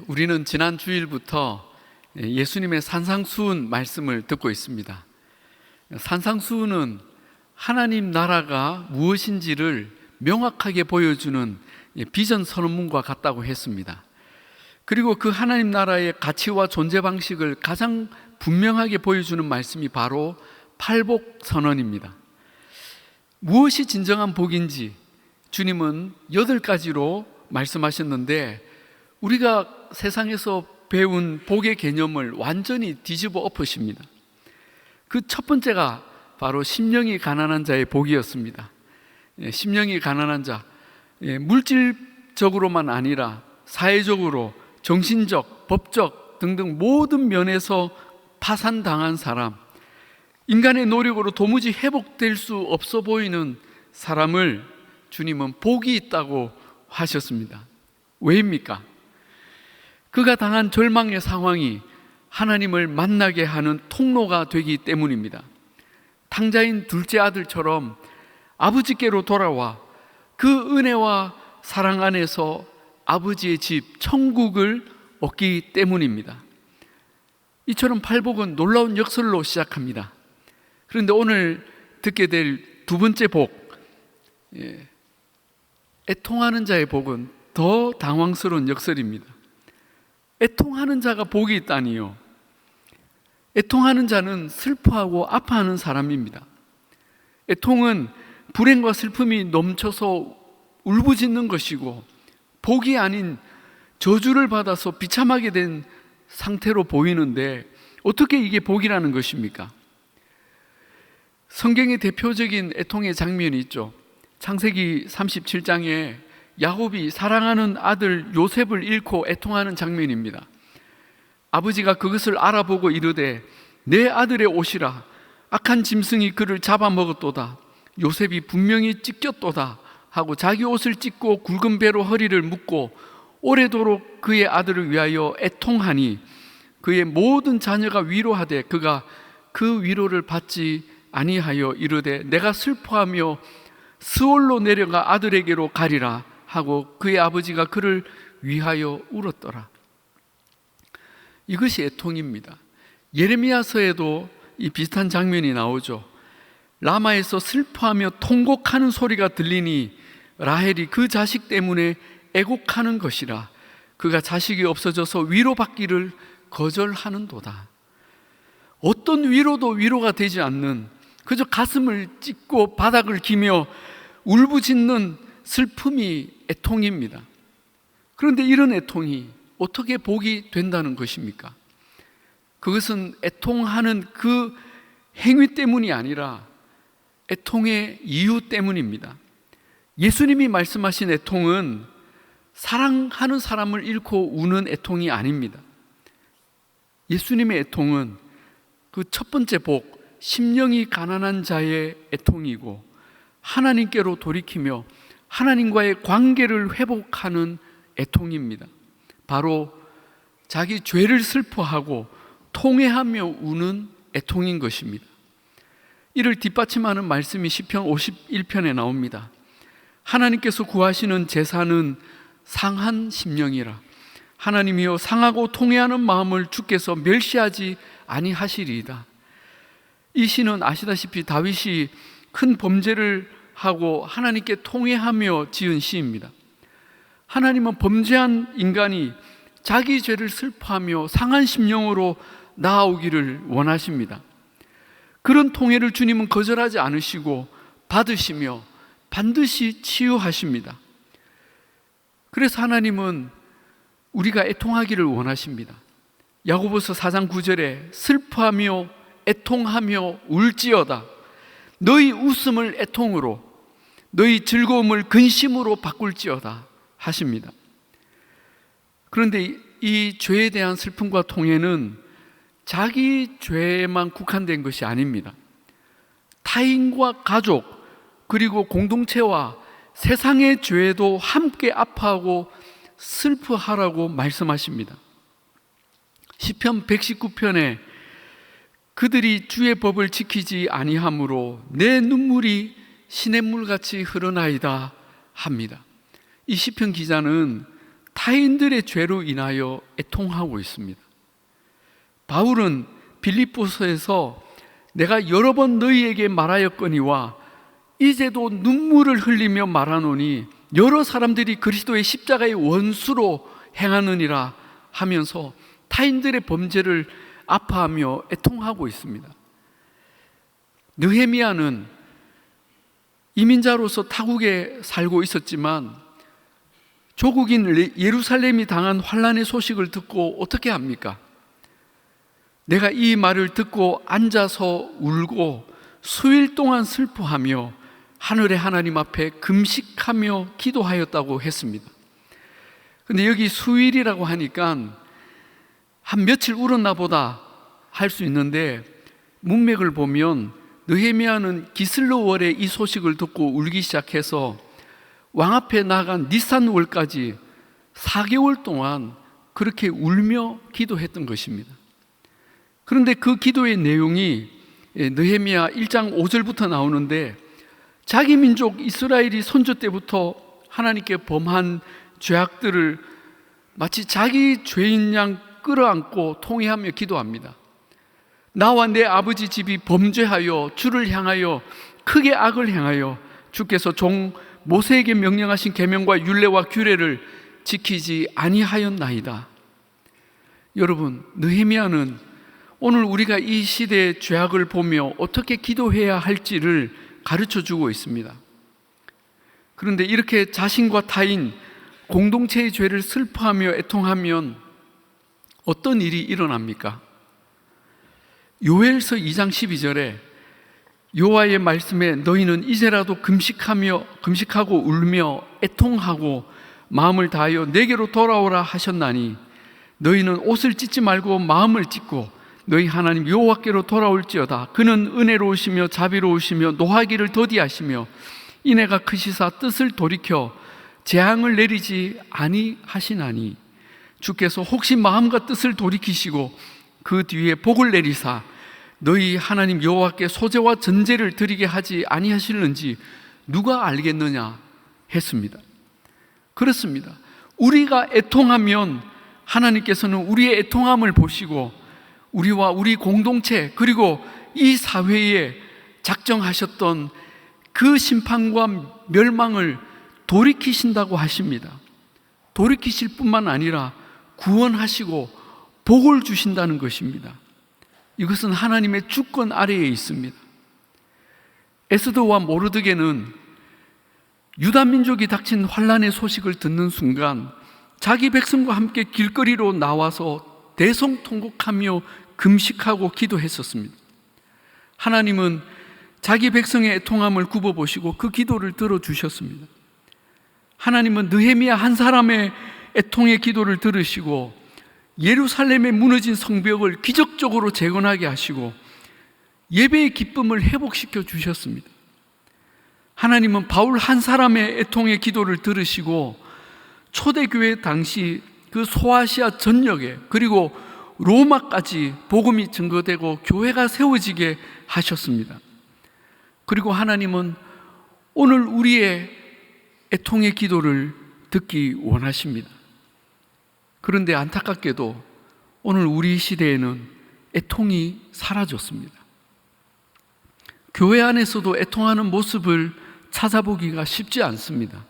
우리는 지난 주일부터 예수님의 산상수훈 말씀을 듣고 있습니다. 산상수훈은 하나님 나라가 무엇인지를 명확하게 보여주는 비전 선언문과 같다고 했습니다. 그리고 그 하나님 나라의 가치와 존재 방식을 가장 분명하게 보여주는 말씀이 바로 팔복 선언입니다. 무엇이 진정한 복인지 주님은 8가지로 말씀하셨는데, 우리가 세상에서 배운 복의 개념을 완전히 뒤집어 엎으십니다. 그 첫 번째가 바로 심령이 가난한 자의 복이었습니다. 심령이 가난한 자, 물질적으로만 아니라 사회적으로, 정신적, 법적 등등 모든 면에서 파산당한 사람, 인간의 노력으로 도무지 회복될 수 없어 보이는 사람을 주님은 복이 있다고 하셨습니다. 왜입니까? 그가 당한 절망의 상황이 하나님을 만나게 하는 통로가 되기 때문입니다. 탕자인 둘째 아들처럼 아버지께로 돌아와 그 은혜와 사랑 안에서 아버지의 집, 천국을 얻기 때문입니다. 이처럼 팔복은 놀라운 역설로 시작합니다. 그런데 오늘 듣게 될 두 번째 복, 애통하는 자의 복은 더 당황스러운 역설입니다. 애통하는 자가 복이 있다니요. 애통하는 자는 슬퍼하고 아파하는 사람입니다. 애통은 불행과 슬픔이 넘쳐서 울부짖는 것이고, 복이 아닌 저주를 받아서 비참하게 된 상태로 보이는데, 어떻게 이게 복이라는 것입니까? 성경의 대표적인 애통의 장면이 있죠. 창세기 37장에 야곱이 사랑하는 아들 요셉을 잃고 애통하는 장면입니다. 아버지가 그것을 알아보고 이르되 내 아들의 옷이라, 악한 짐승이 그를 잡아먹었도다, 요셉이 분명히 찢겼도다 하고 자기 옷을 찢고 굵은 배로 허리를 묶고 오래도록 그의 아들을 위하여 애통하니 그의 모든 자녀가 위로하되 그가 그 위로를 받지 아니하여 이르되 내가 슬퍼하며 스올로 내려가 아들에게로 가리라 하고 그의 아버지가 그를 위하여 울었더라. 이것이 애통입니다. 예레미야서에도 이 비슷한 장면이 나오죠. 라마에서 슬퍼하며 통곡하는 소리가 들리니 라헬이 그 자식 때문에 애곡하는 것이라, 그가 자식이 없어져서 위로받기를 거절하는도다. 어떤 위로도 위로가 되지 않는, 그저 가슴을 찢고 바닥을 기며 울부짖는 슬픔이 애통입니다. 그런데 이런 애통이 어떻게 복이 된다는 것입니까? 그것은 애통하는 그 행위 때문이 아니라 애통의 이유 때문입니다. 예수님이 말씀하신 애통은 사랑하는 사람을 잃고 우는 애통이 아닙니다. 예수님의 애통은 그 첫 번째 복, 심령이 가난한 자의 애통이고, 하나님께로 돌이키며 하나님과의 관계를 회복하는 애통입니다. 바로 자기 죄를 슬퍼하고 통회하며 우는 애통인 것입니다. 이를 뒷받침하는 말씀이 시편 51편에 나옵니다. 하나님께서 구하시는 제사는 상한 심령이라, 하나님이여 상하고 통회하는 마음을 주께서 멸시하지 아니하시리이다. 이 시는 아시다시피 다윗이 큰 범죄를 하고 하나님께 통회하며 지은 시입니다. 하나님은 범죄한 인간이 자기 죄를 슬퍼하며 상한 심령으로 나아오기를 원하십니다. 그런 통회를 주님은 거절하지 않으시고 받으시며 반드시 치유하십니다. 그래서 하나님은 우리가 애통하기를 원하십니다. 야고보서 4장 9절에 슬퍼하며 애통하며 울지어다, 너희 웃음을 애통으로 너희 즐거움을 근심으로 바꿀지어다 하십니다. 그런데 이 죄에 대한 슬픔과 통회는 자기 죄에만 국한된 것이 아닙니다. 타인과 가족, 그리고 공동체와 세상의 죄도 함께 아파하고 슬퍼하라고 말씀하십니다. 시편 119편에 그들이 주의 법을 지키지 아니하므로 내 눈물이 시냇물같이 흐르나이다 합니다. 이 시편 기자는 타인들의 죄로 인하여 애통하고 있습니다. 바울은 빌립보서에서 내가 여러 번 너희에게 말하였거니와 이제도 눈물을 흘리며 말하노니 여러 사람들이 그리스도의 십자가의 원수로 행하느니라 하면서 타인들의 범죄를 아파하며 애통하고 있습니다. 느헤미야는 이민자로서 타국에 살고 있었지만 조국인 예루살렘이 당한 환난의 소식을 듣고 어떻게 합니까? 내가 이 말을 듣고 앉아서 울고 수일 동안 슬퍼하며 하늘의 하나님 앞에 금식하며 기도하였다고 했습니다. 근데 여기 수일이라고 하니까 한 며칠 울었나 보다 할 수 있는데, 문맥을 보면 느헤미야는 기슬로월에 이 소식을 듣고 울기 시작해서 왕 앞에 나간 니산월까지 4개월 동안 그렇게 울며 기도했던 것입니다. 그런데 그 기도의 내용이 느헤미야 1장 5절부터 나오는데, 자기 민족 이스라엘이 선조 때부터 하나님께 범한 죄악들을 마치 자기 죄인 양 끌어안고 통회하며 기도합니다. 나와 내 아버지 집이 범죄하여 주를 향하여 크게 악을 행하여 주께서 종 모세에게 명령하신 계명과 율례와 규례를 지키지 아니하였나이다. 여러분, 느헤미야는 오늘 우리가 이 시대의 죄악을 보며 어떻게 기도해야 할지를 가르쳐주고 있습니다. 그런데 이렇게 자신과 타인, 공동체의 죄를 슬퍼하며 애통하면 어떤 일이 일어납니까? 요엘서 2장 12절에 여호와의 말씀에 너희는 이제라도 금식하고 울며 애통하고 마음을 다하여 내게로 돌아오라 하셨나니 너희는 옷을 찢지 말고 마음을 찢고 너희 하나님 여호와께로 돌아올지어다. 그는 은혜로우시며 자비로우시며 노하기를 더디하시며 인애가 크시사 뜻을 돌이켜 재앙을 내리지 아니하시나니 주께서 혹시 마음과 뜻을 돌이키시고 그 뒤에 복을 내리사 너희 하나님 여호와께 소제와 전제를 드리게 하지 아니하실는지 누가 알겠느냐 했습니다. 그렇습니다. 우리가 애통하면 하나님께서는 우리의 애통함을 보시고 우리와 우리 공동체 그리고 이 사회에 작정하셨던 그 심판과 멸망을 돌이키신다고 하십니다. 돌이키실 뿐만 아니라 구원하시고 복을 주신다는 것입니다. 이것은 하나님의 주권 아래에 있습니다. 에스더와 모르드게는 유다 민족이 닥친 환난의 소식을 듣는 순간 자기 백성과 함께 길거리로 나와서 대성통곡하며 금식하고 기도했었습니다. 하나님은 자기 백성의 애통함을 굽어보시고 그 기도를 들어주셨습니다. 하나님은 느헤미야 한 사람의 애통의 기도를 들으시고 예루살렘의 무너진 성벽을 기적적으로 재건하게 하시고 예배의 기쁨을 회복시켜 주셨습니다. 하나님은 바울 한 사람의 애통의 기도를 들으시고 초대교회 당시 그 소아시아 전역에 그리고 로마까지 복음이 증거되고 교회가 세워지게 하셨습니다. 그리고 하나님은 오늘 우리의 애통의 기도를 듣기 원하십니다. 그런데 안타깝게도 오늘 우리 시대에는 애통이 사라졌습니다. 교회 안에서도 애통하는 모습을 찾아보기가 쉽지 않습니다.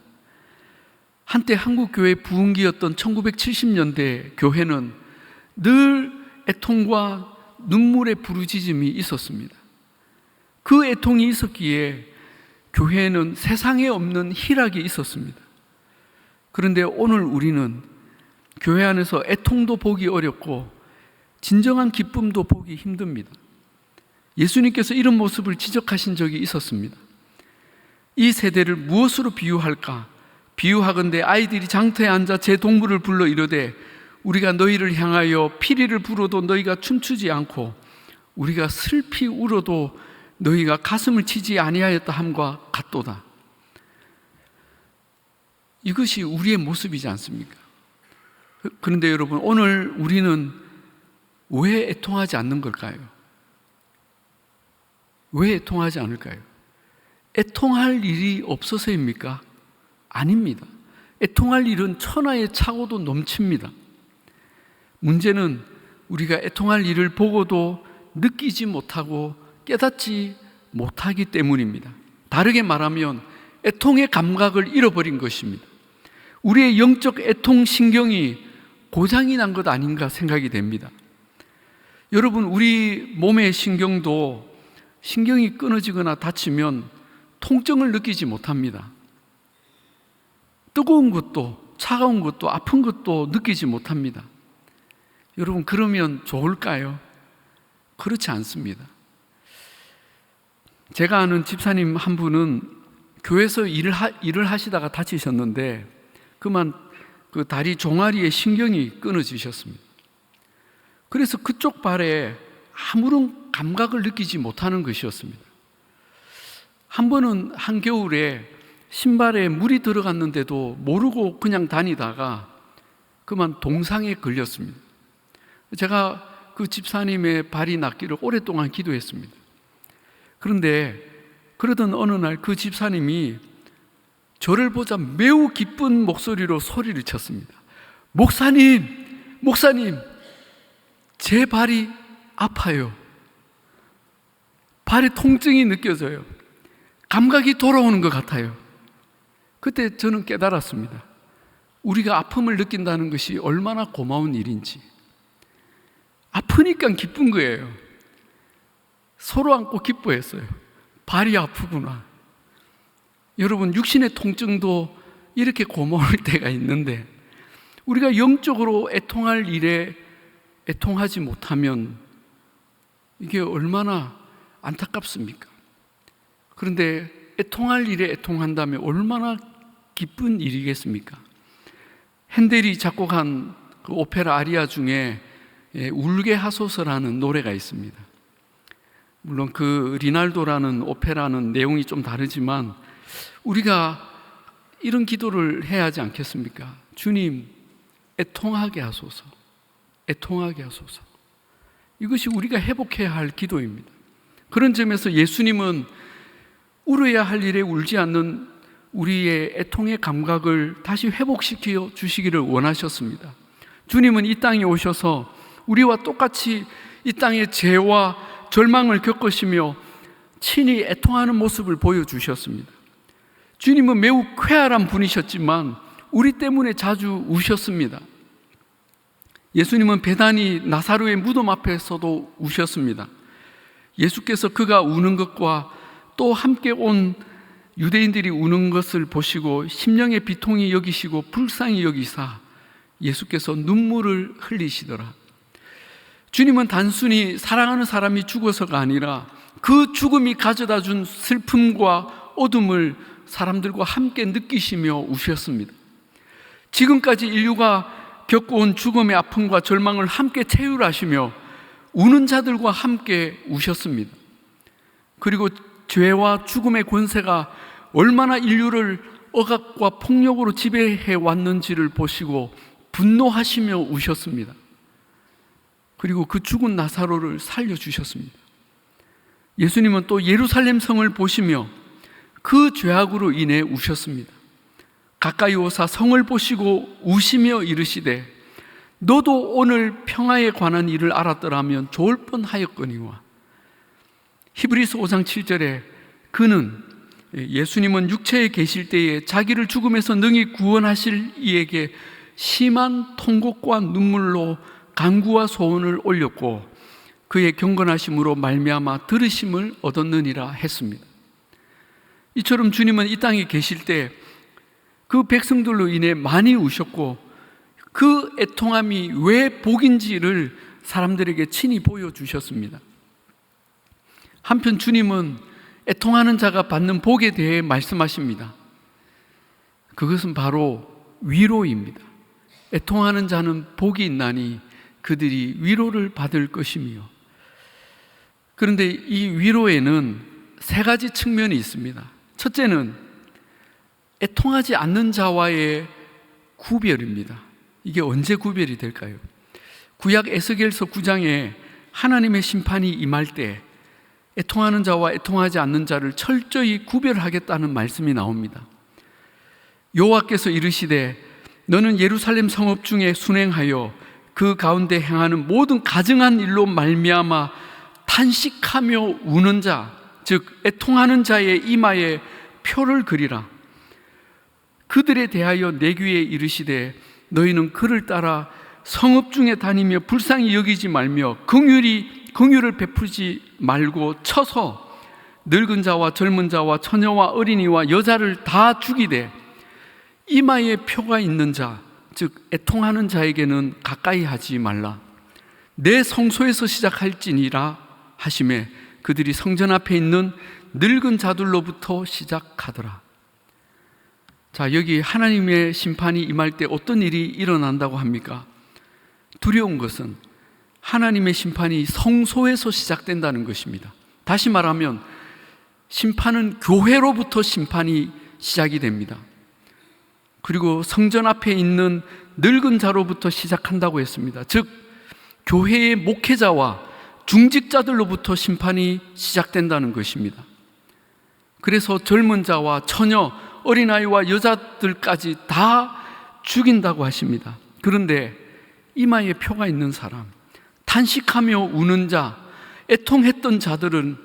한때 한국교회의 부흥기였던 1970년대 교회는 늘 애통과 눈물의 부르짖음이 있었습니다. 그 애통이 있었기에 교회에는 세상에 없는 희락이 있었습니다. 그런데 오늘 우리는 교회 안에서 애통도 보기 어렵고 진정한 기쁨도 보기 힘듭니다. 예수님께서 이런 모습을 지적하신 적이 있었습니다. 이 세대를 무엇으로 비유할까? 비유하건대 아이들이 장터에 앉아 제 동물을 불러 이르되 우리가 너희를 향하여 피리를 불어도 너희가 춤추지 않고 우리가 슬피 울어도 너희가 가슴을 치지 아니하였다 함과 같도다. 이것이 우리의 모습이지 않습니까? 그런데 여러분, 오늘 우리는 왜 애통하지 않는 걸까요? 왜 애통하지 않을까요? 애통할 일이 없어서입니까? 아닙니다. 애통할 일은 천하의 차고도 넘칩니다. 문제는 우리가 애통할 일을 보고도 느끼지 못하고 깨닫지 못하기 때문입니다. 다르게 말하면 애통의 감각을 잃어버린 것입니다. 우리의 영적 애통 신경이 고장이 난 것 아닌가 생각이 됩니다. 여러분, 우리 몸의 신경도 신경이 끊어지거나 다치면 통증을 느끼지 못합니다. 뜨거운 것도 차가운 것도 아픈 것도 느끼지 못합니다. 여러분, 그러면 좋을까요? 그렇지 않습니다. 제가 아는 집사님 한 분은 교회에서 일을 하시다가 다치셨는데 그만 그 다리 종아리에 신경이 끊어지셨습니다. 그래서 그쪽 발에 아무런 감각을 느끼지 못하는 것이었습니다. 한 번은 한겨울에 신발에 물이 들어갔는데도 모르고 그냥 다니다가 그만 동상에 걸렸습니다. 제가 그 집사님의 발이 낫기를 오랫동안 기도했습니다. 그런데 그러던 어느 날 그 집사님이 저를 보자 매우 기쁜 목소리로 소리를 쳤습니다. 목사님, 제 발이 아파요. 발에 통증이 느껴져요. 감각이 돌아오는 것 같아요. 그때 저는 깨달았습니다. 우리가 아픔을 느낀다는 것이 얼마나 고마운 일인지. 아프니까 기쁜 거예요. 서로 안고 기뻐했어요. 발이 아프구나. 여러분, 육신의 통증도 이렇게 고마울 때가 있는데 우리가 영적으로 애통할 일에 애통하지 못하면 이게 얼마나 안타깝습니까? 그런데 애통할 일에 애통한다면 얼마나 기쁜 일이겠습니까? 핸델이 작곡한 그 오페라 아리아 중에 울게 하소서라는 노래가 있습니다. 물론 그 리날도라는 오페라는 내용이 좀 다르지만 우리가 이런 기도를 해야 하지 않겠습니까? 주님, 애통하게 하소서. 애통하게 하소서. 이것이 우리가 회복해야 할 기도입니다. 그런 점에서 예수님은 울어야 할 일에 울지 않는 우리의 애통의 감각을 다시 회복시켜 주시기를 원하셨습니다. 주님은 이 땅에 오셔서 우리와 똑같이 이 땅의 죄와 절망을 겪으시며 친히 애통하는 모습을 보여주셨습니다. 주님은 매우 쾌활한 분이셨지만 우리 때문에 자주 우셨습니다. 예수님은 베다니 나사로의 무덤 앞에서도 우셨습니다. 예수께서 그가 우는 것과 또 함께 온 유대인들이 우는 것을 보시고 심령의 비통이 여기시고 불쌍히 여기사 예수께서 눈물을 흘리시더라. 주님은 단순히 사랑하는 사람이 죽어서가 아니라 그 죽음이 가져다 준 슬픔과 어둠을 사람들과 함께 느끼시며 우셨습니다. 지금까지 인류가 겪어온 죽음의 아픔과 절망을 함께 체휼하시며 우는 자들과 함께 우셨습니다. 그리고 죄와 죽음의 권세가 얼마나 인류를 억압과 폭력으로 지배해 왔는지를 보시고 분노하시며 우셨습니다. 그리고 그 죽은 나사로를 살려주셨습니다. 예수님은 또 예루살렘 성을 보시며 그 죄악으로 인해 우셨습니다. 가까이 오사 성을 보시고 우시며 이르시되 너도 오늘 평화에 관한 일을 알았더라면 좋을 뻔하였거니와. 히브리서 5장 7절에 예수님은 육체에 계실 때에 자기를 죽음에서 능히 구원하실 이에게 심한 통곡과 눈물로 간구와 소원을 올렸고 그의 경건하심으로 말미암아 들으심을 얻었느니라 했습니다. 이처럼 주님은 이 땅에 계실 때 그 백성들로 인해 많이 우셨고 그 애통함이 왜 복인지를 사람들에게 친히 보여주셨습니다. 한편 주님은 애통하는 자가 받는 복에 대해 말씀하십니다. 그것은 바로 위로입니다. 애통하는 자는 복이 있나니 그들이 위로를 받을 것이며. 그런데 이 위로에는 세 가지 측면이 있습니다. 첫째는 애통하지 않는 자와의 구별입니다. 이게 언제 구별이 될까요? 구약 에스겔서 9장에 하나님의 심판이 임할 때 애통하는 자와 애통하지 않는 자를 철저히 구별하겠다는 말씀이 나옵니다. 여호와께서 이르시되 너는 예루살렘 성읍 중에 순행하여 그 가운데 행하는 모든 가증한 일로 말미암아 탄식하며 우는 자, 즉 애통하는 자의 이마에 표를 그리라. 그들에 대하여 내 귀에 이르시되 너희는 그를 따라 성읍 중에 다니며 불쌍히 여기지 말며 긍휼을 베푸지 말고 쳐서 늙은 자와 젊은 자와 처녀와 어린이와 여자를 다 죽이되 이마에 표가 있는 자, 즉 애통하는 자에게는 가까이 하지 말라. 내 성소에서 시작할지니라 하시매 그들이 성전 앞에 있는 늙은 자들로부터 시작하더라. 자, 여기 하나님의 심판이 임할 때 어떤 일이 일어난다고 합니까? 두려운 것은 하나님의 심판이 성소에서 시작된다는 것입니다. 다시 말하면 심판은 교회로부터 심판이 시작이 됩니다. 그리고 성전 앞에 있는 늙은 자로부터 시작한다고 했습니다. 즉 교회의 목회자와 중직자들로부터 심판이 시작된다는 것입니다. 그래서 젊은 자와 처녀, 어린아이와 여자들까지 다 죽인다고 하십니다. 그런데 이마에 표가 있는 사람, 탄식하며 우는 자, 애통했던 자들은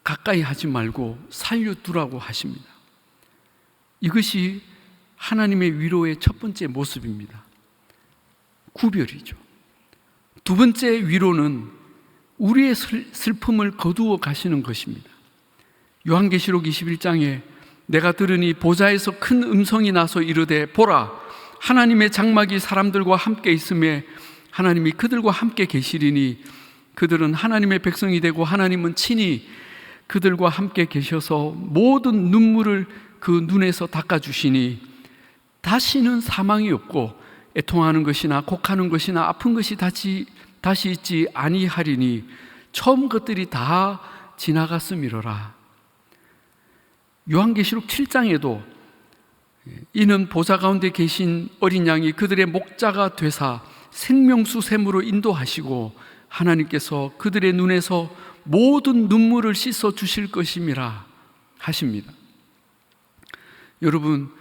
가까이 하지 말고 살려두라고 하십니다. 이것이 하나님의 위로의 첫 번째 모습입니다. 구별이죠. 두 번째 위로는 우리의 슬픔을 거두어 가시는 것입니다. 요한계시록 21장에 내가 들으니 보좌에서 큰 음성이 나서 이르되 보라, 하나님의 장막이 사람들과 함께 있음에 하나님이 그들과 함께 계시리니 그들은 하나님의 백성이 되고 하나님은 친히 그들과 함께 계셔서 모든 눈물을 그 눈에서 닦아주시니 다시는 사망이 없고 애통하는 것이나 곡하는 것이나 아픈 것이 다시 있지 아니하리니 처음 것들이 다 지나갔음이로라. 요한계시록 7장에도 이는 보좌 가운데 계신 어린 양이 그들의 목자가 되사 생명수 샘으로 인도하시고 하나님께서 그들의 눈에서 모든 눈물을 씻어 주실 것임이라 하십니다. 여러분,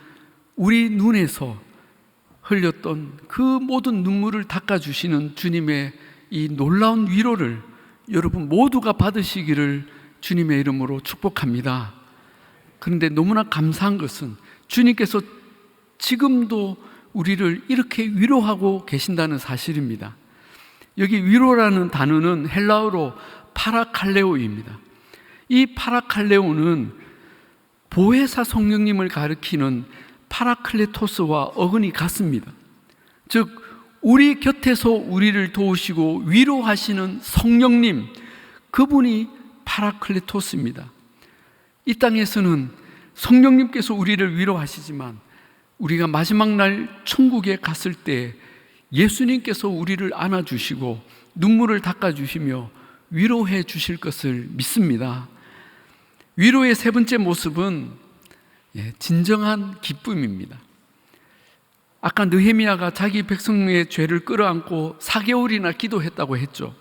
우리 눈에서 흘렸던 그 모든 눈물을 닦아주시는 주님의 이 놀라운 위로를 여러분 모두가 받으시기를 주님의 이름으로 축복합니다. 그런데 너무나 감사한 것은 주님께서 지금도 우리를 이렇게 위로하고 계신다는 사실입니다. 여기 위로라는 단어는 헬라어로 파라칼레오입니다. 이 파라칼레오는 보혜사 성령님을 가리키는 파라클레토스와 어근이 같습니다. 즉 우리 곁에서 우리를 도우시고 위로하시는 성령님, 그분이 파라클레토스입니다. 이 땅에서는 성령님께서 우리를 위로하시지만 우리가 마지막 날 천국에 갔을 때 예수님께서 우리를 안아주시고 눈물을 닦아주시며 위로해 주실 것을 믿습니다. 위로의 세 번째 모습은 진정한 기쁨입니다. 아까 느헤미야가 자기 백성의 죄를 끌어안고 4개월이나 기도했다고 했죠.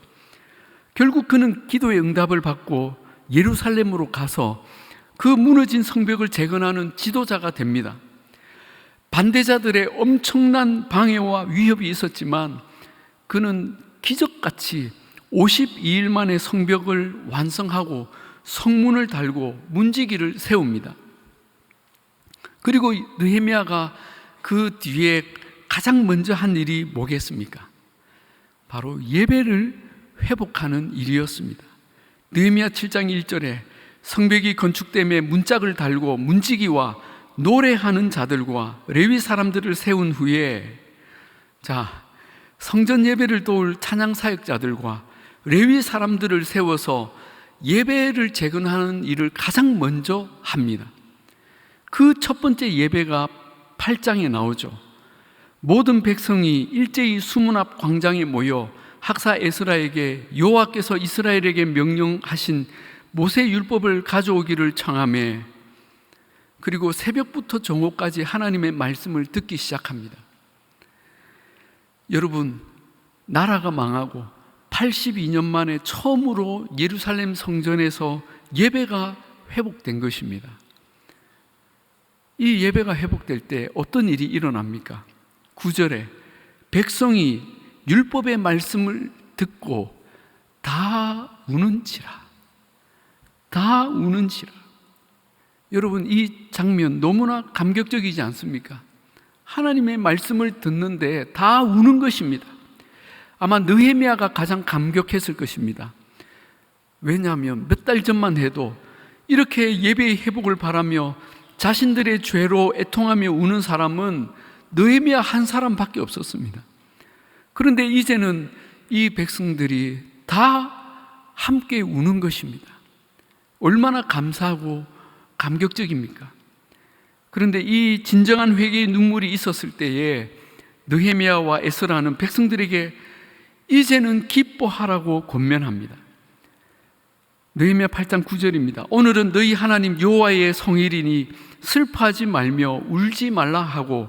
결국 그는 기도의 응답을 받고 예루살렘으로 가서 그 무너진 성벽을 재건하는 지도자가 됩니다. 반대자들의 엄청난 방해와 위협이 있었지만 그는 기적같이 52일 만에 성벽을 완성하고 성문을 달고 문지기를 세웁니다. 그리고 느헤미야가 그 뒤에 가장 먼저 한 일이 뭐겠습니까? 바로 예배를 회복하는 일이었습니다. 느헤미야 7장 1절에 성벽이 건축됨에 문짝을 달고 문지기와 노래하는 자들과 레위 사람들을 세운 후에 성전 예배를 도울 찬양 사역자들과 레위 사람들을 세워서 예배를 재건하는 일을 가장 먼저 합니다. 그 첫 번째 예배가 8장에 나오죠. 모든 백성이 일제히 수문 앞 광장에 모여 학사 에스라에게 여호와께서 이스라엘에게 명령하신 모세 율법을 가져오기를 청하며 그리고 새벽부터 정오까지 하나님의 말씀을 듣기 시작합니다. 여러분, 나라가 망하고 82년 만에 처음으로 예루살렘 성전에서 예배가 회복된 것입니다. 이 예배가 회복될 때 어떤 일이 일어납니까? 9절에 백성이 율법의 말씀을 듣고 다 우는지라. 다 우는지라. 여러분, 이 장면 너무나 감격적이지 않습니까? 하나님의 말씀을 듣는데 다 우는 것입니다. 아마 느헤미야가 가장 감격했을 것입니다. 왜냐하면 몇 달 전만 해도 이렇게 예배의 회복을 바라며 자신들의 죄로 애통하며 우는 사람은 느헤미야 한 사람밖에 없었습니다. 그런데 이제는 이 백성들이 다 함께 우는 것입니다. 얼마나 감사하고 감격적입니까? 그런데 이 진정한 회개의 눈물이 있었을 때에 느헤미야와 에스라는 백성들에게 이제는 기뻐하라고 권면합니다. 느헤미야 8장 9절입니다. 오늘은 너희 하나님 여호와의 성일이니 슬퍼하지 말며 울지 말라 하고,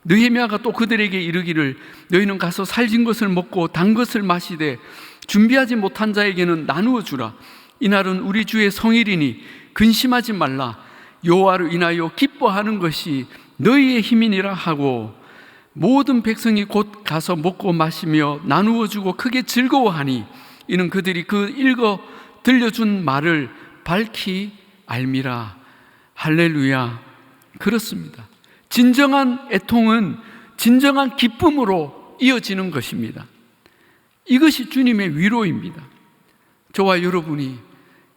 느헤미야가 또 그들에게 이르기를 너희는 가서 살진 것을 먹고 단 것을 마시되 준비하지 못한 자에게는 나누어 주라. 이날은 우리 주의 성일이니 근심하지 말라. 여호와를 인하여 기뻐하는 것이 너희의 힘이니라 하고, 모든 백성이 곧 가서 먹고 마시며 나누어 주고 크게 즐거워하니 이는 그들이 그 읽어 들려준 말을 밝히 알미라. 할렐루야. 그렇습니다. 진정한 애통은 진정한 기쁨으로 이어지는 것입니다. 이것이 주님의 위로입니다. 저와 여러분이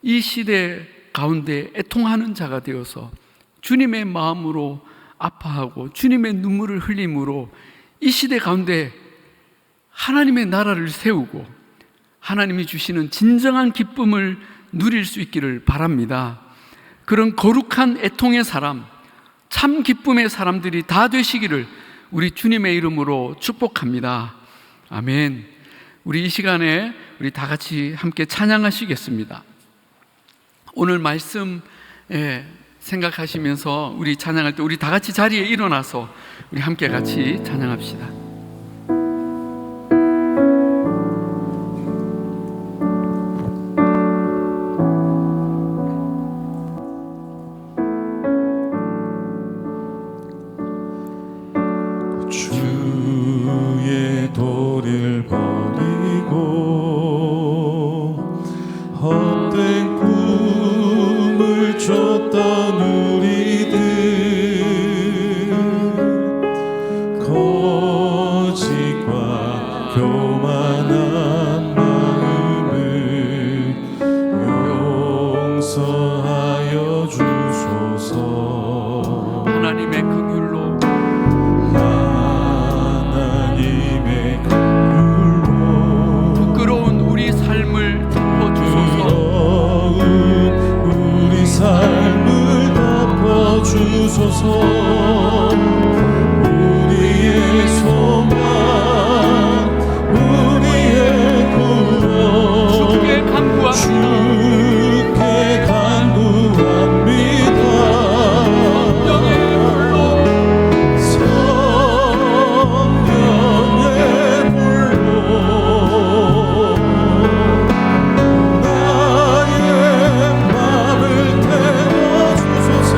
이 시대 가운데 애통하는 자가 되어서 주님의 마음으로 아파하고 주님의 눈물을 흘림으로 이 시대 가운데 하나님의 나라를 세우고 하나님이 주시는 진정한 기쁨을 누릴 수 있기를 바랍니다. 그런 거룩한 애통의 사람, 참 기쁨의 사람들이 다 되시기를 우리 주님의 이름으로 축복합니다. 아멘. 우리 이 시간에 우리 다 같이 함께 찬양하시겠습니다. 오늘 말씀 생각하시면서 우리 찬양할 때 우리 다 같이 자리에 일어나서 우리 함께 같이 찬양합시다. 주의 도를 버리고 헛된 꿈을 쫓던 우리들, 거짓과 교만한 마음을 용서하여 주소서. 하나님의 긍휼로 부끄러운 우리 삶을 덮어주소서. 우리 삶을 덮어주소서. 우리의 소망, 우리의 구원, 주께 간구합니다. 주께 간구합니다. 성령의 불로 나의 맘을 태워주소서.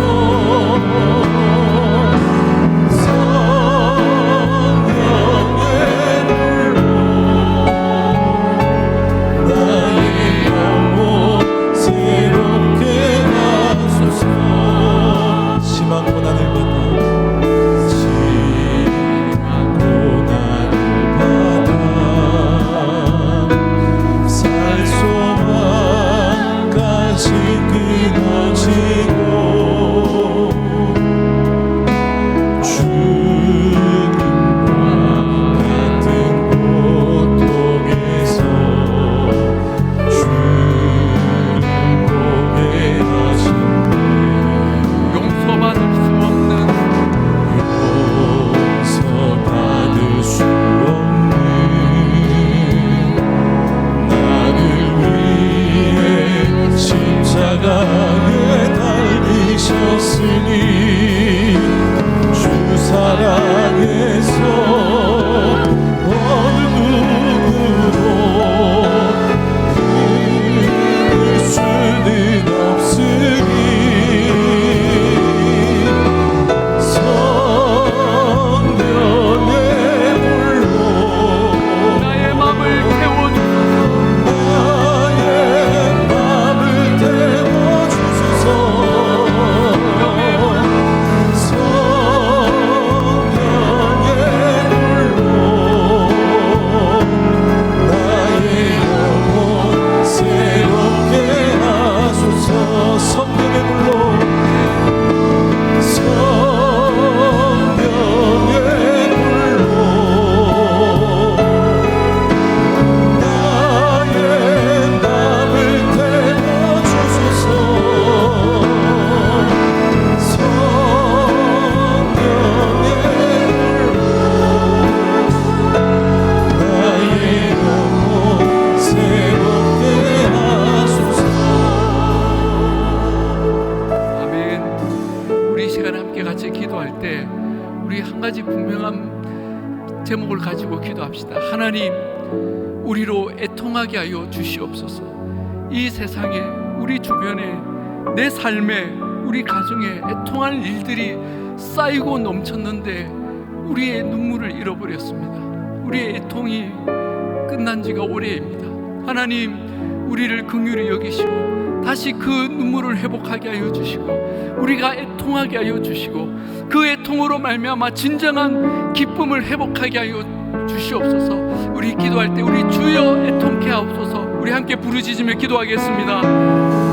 제목을 가지고 기도합시다. 하나님, 우리로 애통하게 하여 주시옵소서. 이 세상에, 우리 주변에, 내 삶에, 우리 가정에 애통할 일들이 쌓이고 넘쳤는데 우리의 눈물을 잃어버렸습니다. 우리의 애통이 끝난 지가 오래입니다. 하나님, 우리를 긍휼히 여기시고 다시 그 눈물을 회복하게 하여 주시고 우리가 애통하게 하여 주시고 그 애통으로 말미암아 진정한 기쁨을 회복하게 하여 주시옵소서. 우리 기도할 때 우리 주여 애통케 하옵소서. 우리 함께 부르짖으며 기도하겠습니다.